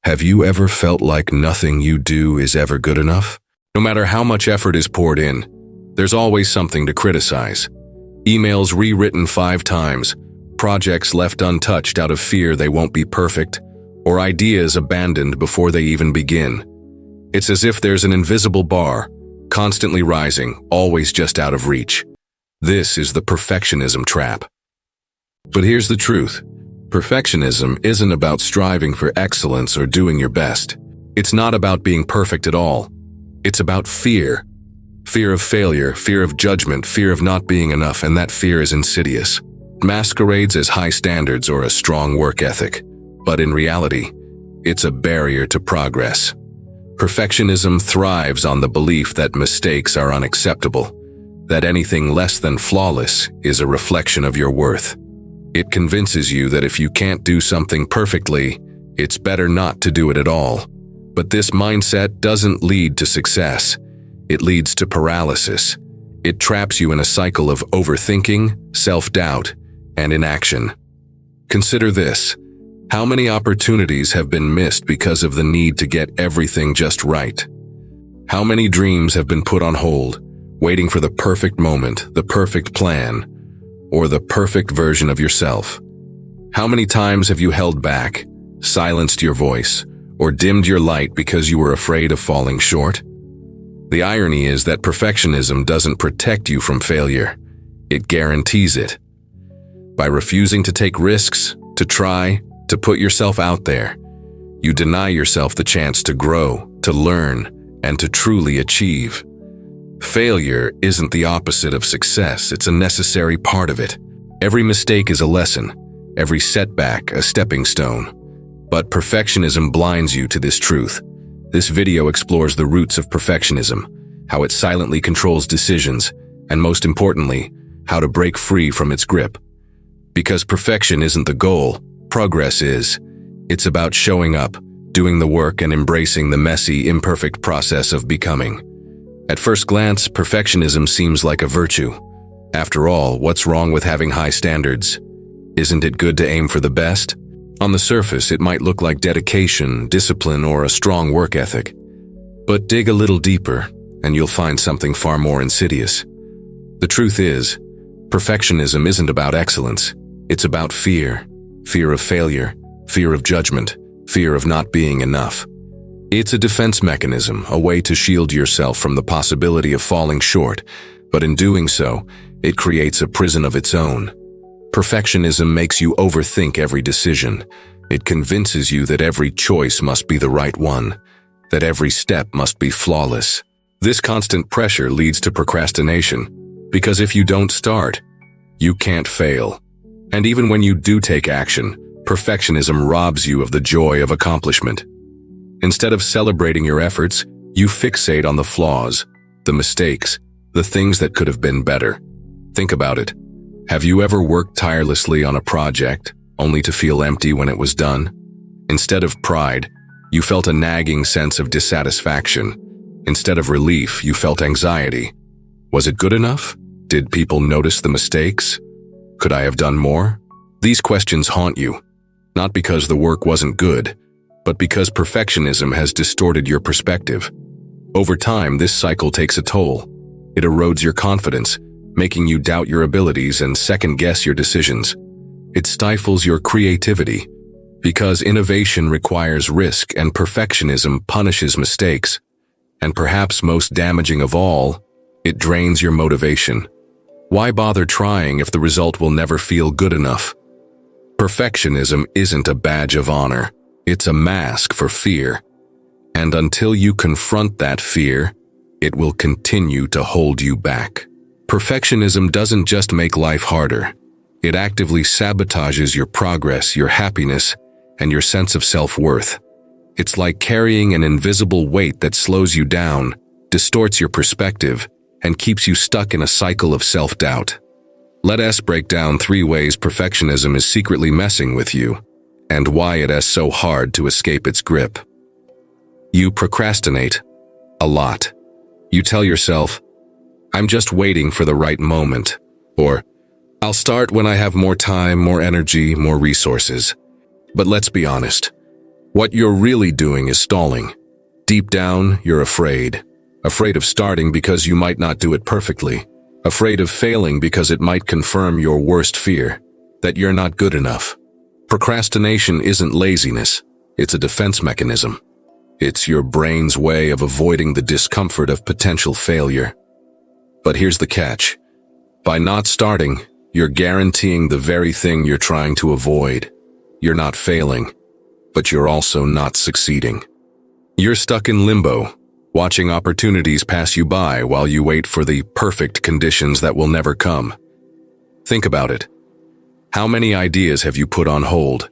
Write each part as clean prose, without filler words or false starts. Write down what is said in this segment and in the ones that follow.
Have you ever felt like nothing you do is ever good enough? No matter how much effort is poured in, there's always something to criticize. Emails rewritten 5 times, projects left untouched out of fear they won't be perfect, or ideas abandoned before they even begin. It's as if there's an invisible bar, constantly rising, always just out of reach. This is the perfectionism trap. But here's the truth. Perfectionism isn't about striving for excellence or doing your best. It's not about being perfect at all. It's about fear. Fear of failure, fear of judgment, fear of not being enough, and that fear is insidious. It masquerades as high standards or a strong work ethic, but in reality, it's a barrier to progress. Perfectionism thrives on the belief that mistakes are unacceptable, that anything less than flawless is a reflection of your worth. It convinces you that if you can't do something perfectly, it's better not to do it at all. But this mindset doesn't lead to success. It leads to paralysis. It traps you in a cycle of overthinking, self-doubt, and inaction. Consider this. How many opportunities have been missed because of the need to get everything just right? How many dreams have been put on hold, waiting for the perfect moment, the perfect plan, or the perfect version of yourself? How many times have you held back, silenced your voice, or dimmed your light because you were afraid of falling short? The irony is that perfectionism doesn't protect you from failure. It guarantees it. By refusing to take risks, to try, to put yourself out there, you deny yourself the chance to grow, to learn, and to truly achieve. Failure isn't the opposite of success, it's a necessary part of it. Every mistake is a lesson, every setback a stepping stone. But perfectionism blinds you to this truth. This video explores the roots of perfectionism, how it silently controls decisions, and most importantly, how to break free from its grip. Because perfection isn't the goal, progress is. It's about showing up, doing the work, and embracing the messy, imperfect process of becoming. At first glance, perfectionism seems like a virtue. After all, what's wrong with having high standards? Isn't it good to aim for the best? On the surface, it might look like dedication, discipline, or a strong work ethic. But dig a little deeper, and you'll find something far more insidious. The truth is, perfectionism isn't about excellence. It's about fear. Fear of failure, fear of judgment, fear of not being enough. It's a defense mechanism, a way to shield yourself from the possibility of falling short, but in doing so, it creates a prison of its own. Perfectionism makes you overthink every decision. It convinces you that every choice must be the right one, that every step must be flawless. This constant pressure leads to procrastination, because if you don't start, you can't fail. And even when you do take action, perfectionism robs you of the joy of accomplishment. Instead of celebrating your efforts, you fixate on the flaws, the mistakes, the things that could have been better. Think about it. Have you ever worked tirelessly on a project, only to feel empty when it was done? Instead of pride, you felt a nagging sense of dissatisfaction. Instead of relief, you felt anxiety. Was it good enough? Did people notice the mistakes? Could I have done more? These questions haunt you, not because the work wasn't good, but because perfectionism has distorted your perspective. Over time, this cycle takes a toll. It erodes your confidence, making you doubt your abilities and second-guess your decisions. It stifles your creativity, because innovation requires risk and perfectionism punishes mistakes. And perhaps most damaging of all, it drains your motivation. Why bother trying if the result will never feel good enough? Perfectionism isn't a badge of honor. It's a mask for fear. And until you confront that fear, it will continue to hold you back. Perfectionism doesn't just make life harder. It actively sabotages your progress, your happiness, and your sense of self-worth. It's like carrying an invisible weight that slows you down, distorts your perspective, and keeps you stuck in a cycle of self-doubt. Let us break down 3 ways perfectionism is secretly messing with you, and why it is so hard to escape its grip. You procrastinate a lot. You tell yourself, I'm just waiting for the right moment, or I'll start when I have more time, more energy, more resources. But let's be honest. What you're really doing is stalling. Deep down, you're afraid. Afraid of starting because you might not do it perfectly. Afraid of failing because it might confirm your worst fear, that you're not good enough. Procrastination isn't laziness, it's a defense mechanism. It's your brain's way of avoiding the discomfort of potential failure. But here's the catch. By not starting, you're guaranteeing the very thing you're trying to avoid. You're not failing, but you're also not succeeding. You're stuck in limbo, watching opportunities pass you by while you wait for the perfect conditions that will never come. Think about it. How many ideas have you put on hold?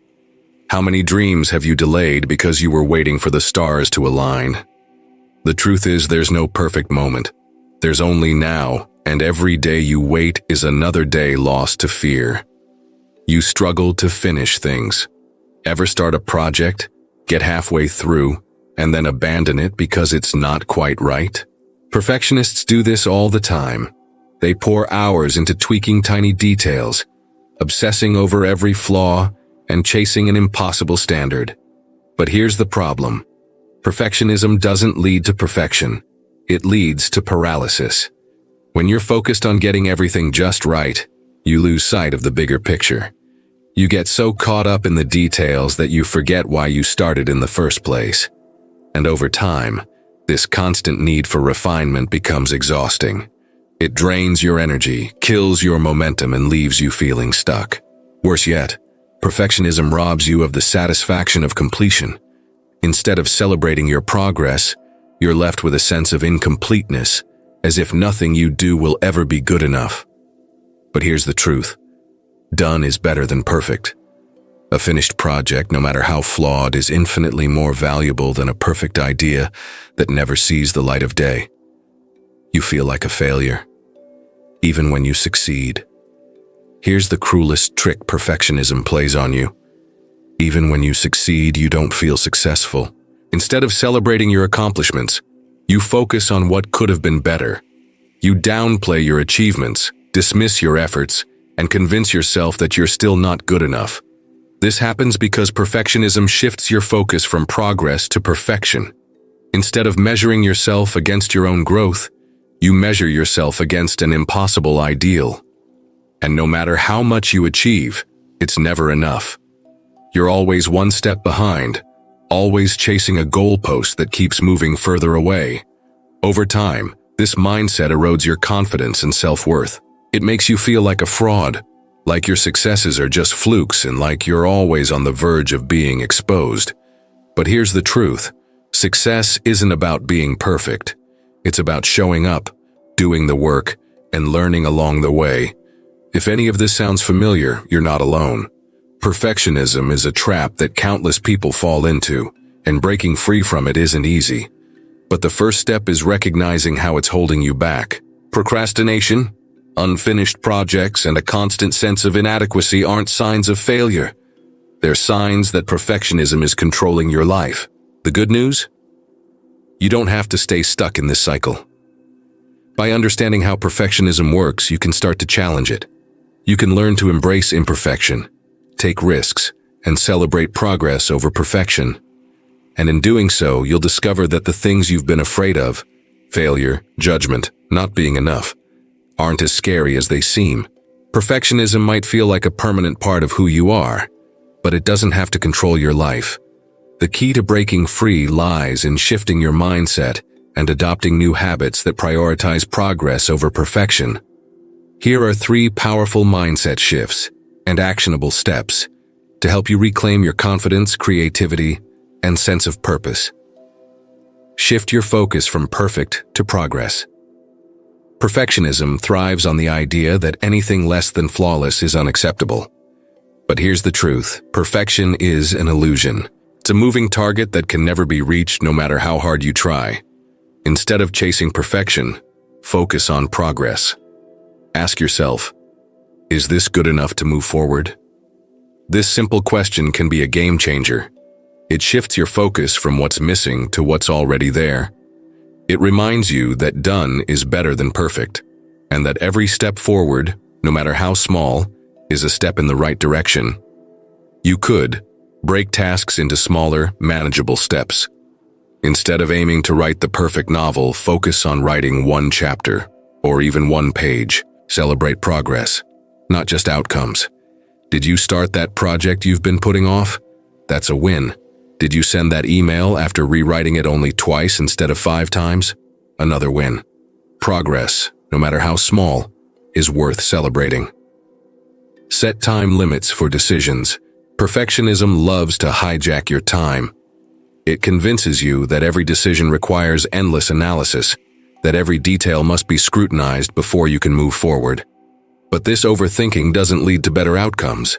How many dreams have you delayed because you were waiting for the stars to align? The truth is, there's no perfect moment. There's only now, and every day you wait is another day lost to fear. You struggle to finish things. Ever start a project, get halfway through, and then abandon it because it's not quite right? Perfectionists do this all the time. They pour hours into tweaking tiny details, obsessing over every flaw, and chasing an impossible standard. But here's the problem. Perfectionism doesn't lead to perfection. It leads to paralysis. When you're focused on getting everything just right, you lose sight of the bigger picture. You get so caught up in the details that you forget why you started in the first place. And over time, this constant need for refinement becomes exhausting. It drains your energy, kills your momentum, and leaves you feeling stuck. Worse yet, perfectionism robs you of the satisfaction of completion. Instead of celebrating your progress, you're left with a sense of incompleteness, as if nothing you do will ever be good enough. But here's the truth. Done is better than perfect. A finished project, no matter how flawed, is infinitely more valuable than a perfect idea that never sees the light of day. You feel like a failure, even when you succeed. Here's the cruelest trick perfectionism plays on you. Even when you succeed, you don't feel successful. Instead of celebrating your accomplishments, you focus on what could have been better. You downplay your achievements, dismiss your efforts, and convince yourself that you're still not good enough. This happens because perfectionism shifts your focus from progress to perfection. Instead of measuring yourself against your own growth, you measure yourself against an impossible ideal. And no matter how much you achieve, it's never enough. You're always one step behind, always chasing a goalpost that keeps moving further away. Over time, this mindset erodes your confidence and self-worth. It makes you feel like a fraud, like your successes are just flukes, and like you're always on the verge of being exposed. But here's the truth. Success isn't about being perfect. It's about showing up, doing the work, and learning along the way. If any of this sounds familiar, you're not alone. Perfectionism is a trap that countless people fall into, and breaking free from it isn't easy. But the first step is recognizing how it's holding you back. Procrastination, unfinished projects, and a constant sense of inadequacy aren't signs of failure. They're signs that perfectionism is controlling your life. The good news? You don't have to stay stuck in this cycle. By understanding how perfectionism works, you can start to challenge it. You can learn to embrace imperfection, take risks, and celebrate progress over perfection. And in doing so, you'll discover that the things you've been afraid of, failure, judgment, not being enough, aren't as scary as they seem. Perfectionism might feel like a permanent part of who you are, but it doesn't have to control your life. The key to breaking free lies in shifting your mindset and adopting new habits that prioritize progress over perfection. Here are 3 powerful mindset shifts and actionable steps to help you reclaim your confidence, creativity, and sense of purpose. Shift your focus from perfect to progress. Perfectionism thrives on the idea that anything less than flawless is unacceptable. But here's the truth. Perfection is an illusion. It's a moving target that can never be reached no matter how hard you try. Instead of chasing perfection, focus on progress. Ask yourself, is this good enough to move forward? This simple question can be a game changer. It shifts your focus from what's missing to what's already there. It reminds you that done is better than perfect, and that every step forward, no matter how small, is a step in the right direction. You could, Break tasks into smaller, manageable steps. Instead of aiming to write the perfect novel, focus on writing one chapter, or even one page. Celebrate progress, not just outcomes. Did you start that project you've been putting off? That's a win. Did you send that email after rewriting it only twice instead of 5 times? Another win. Progress, no matter how small, is worth celebrating. Set time limits for decisions. Perfectionism loves to hijack your time. It convinces you that every decision requires endless analysis, that every detail must be scrutinized before you can move forward. But this overthinking doesn't lead to better outcomes.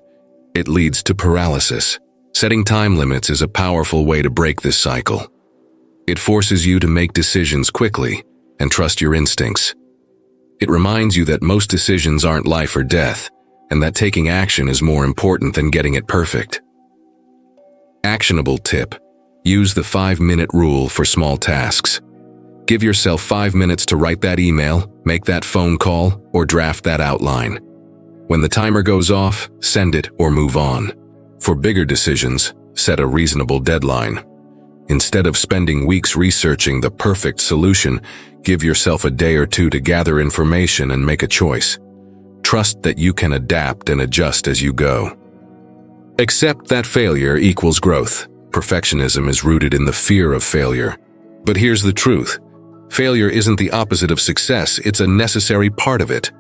It leads to paralysis. Setting time limits is a powerful way to break this cycle. It forces you to make decisions quickly and trust your instincts. It reminds you that most decisions aren't life or death, and that taking action is more important than getting it perfect. Actionable tip: use the 5-minute rule for small tasks. Give yourself 5 minutes to write that email, make that phone call, or draft that outline. When the timer goes off, send it or move on. For bigger decisions, set a reasonable deadline. Instead of spending weeks researching the perfect solution, give yourself a day or two to gather information and make a choice. Trust that you can adapt and adjust as you go. Accept that failure equals growth. Perfectionism is rooted in the fear of failure. But here's the truth. Failure isn't the opposite of success, it's a necessary part of it.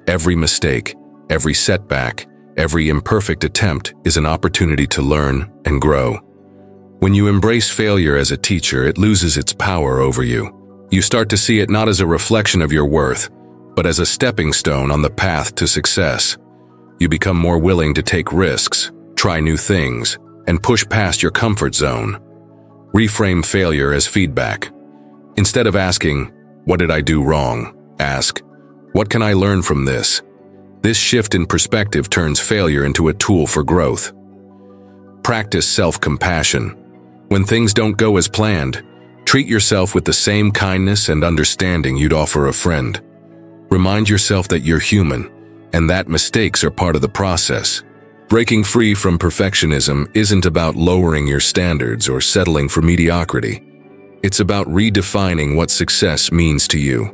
Every mistake, every setback, every imperfect attempt is an opportunity to learn and grow. When you embrace failure as a teacher, it loses its power over you. You start to see it not as a reflection of your worth, but as a stepping stone on the path to success. You become more willing to take risks, try new things, and push past your comfort zone. Reframe failure as feedback. Instead of asking, "What did I do wrong?" ask, "What can I learn from this?" This shift in perspective turns failure into a tool for growth. Practice self-compassion. When things don't go as planned, treat yourself with the same kindness and understanding you'd offer a friend. Remind yourself that you're human, and that mistakes are part of the process. Breaking free from perfectionism isn't about lowering your standards or settling for mediocrity. It's about redefining what success means to you.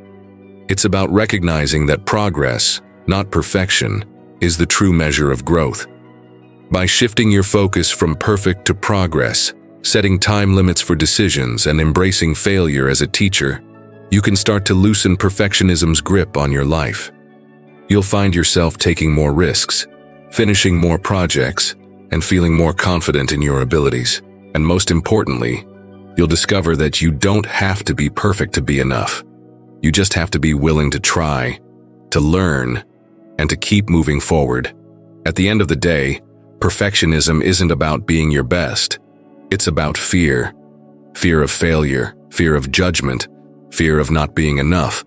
It's about recognizing that progress, not perfection, is the true measure of growth. By shifting your focus from perfect to progress, setting time limits for decisions, and embracing failure as a teacher, you can start to loosen perfectionism's grip on your life. You'll find yourself taking more risks, finishing more projects, and feeling more confident in your abilities. And most importantly, you'll discover that you don't have to be perfect to be enough. You just have to be willing to try, to learn, and to keep moving forward. At the end of the day, perfectionism isn't about being your best. It's about fear. Fear of failure, fear of judgment, fear of not being enough.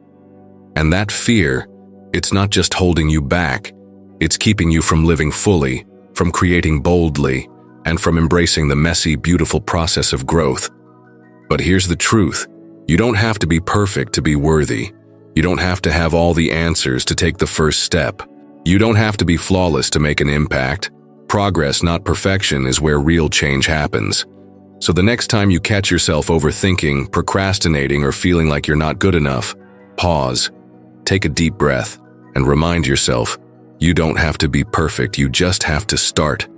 And that fear, it's not just holding you back, it's keeping you from living fully, from creating boldly, and from embracing the messy, beautiful process of growth. But here's the truth. You don't have to be perfect to be worthy. You don't have to have all the answers to take the first step. You don't have to be flawless to make an impact. Progress, not perfection, is where real change happens. So the next time you catch yourself overthinking, procrastinating, or feeling like you're not good enough, pause, take a deep breath, and remind yourself, you don't have to be perfect, you just have to start.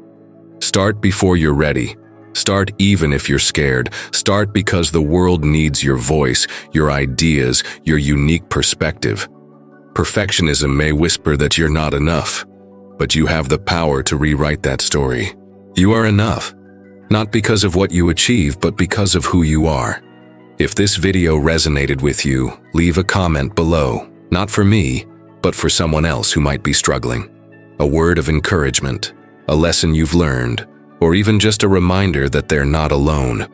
Start before you're ready. Start even if you're scared. Start because the world needs your voice, your ideas, your unique perspective. Perfectionism may whisper that you're not enough, but you have the power to rewrite that story. You are enough, not because of what you achieve, but because of who you are. If this video resonated with you, leave a comment below, not for me, but for someone else who might be struggling. A word of encouragement, a lesson you've learned, or even just a reminder that they're not alone.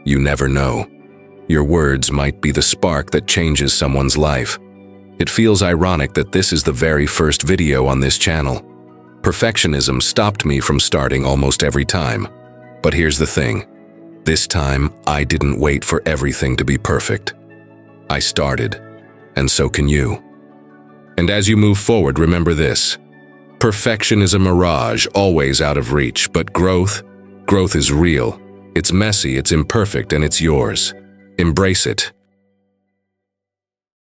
You never know. Your words might be the spark that changes someone's life. It feels ironic that this is the very first video on this channel. Perfectionism stopped me from starting almost every time. But here's the thing. This time, I didn't wait for everything to be perfect. I started, and so can you. And as you move forward, remember this. Perfection is a mirage, always out of reach, but growth Growth is real. It's messy, it's imperfect, and it's yours. Embrace it.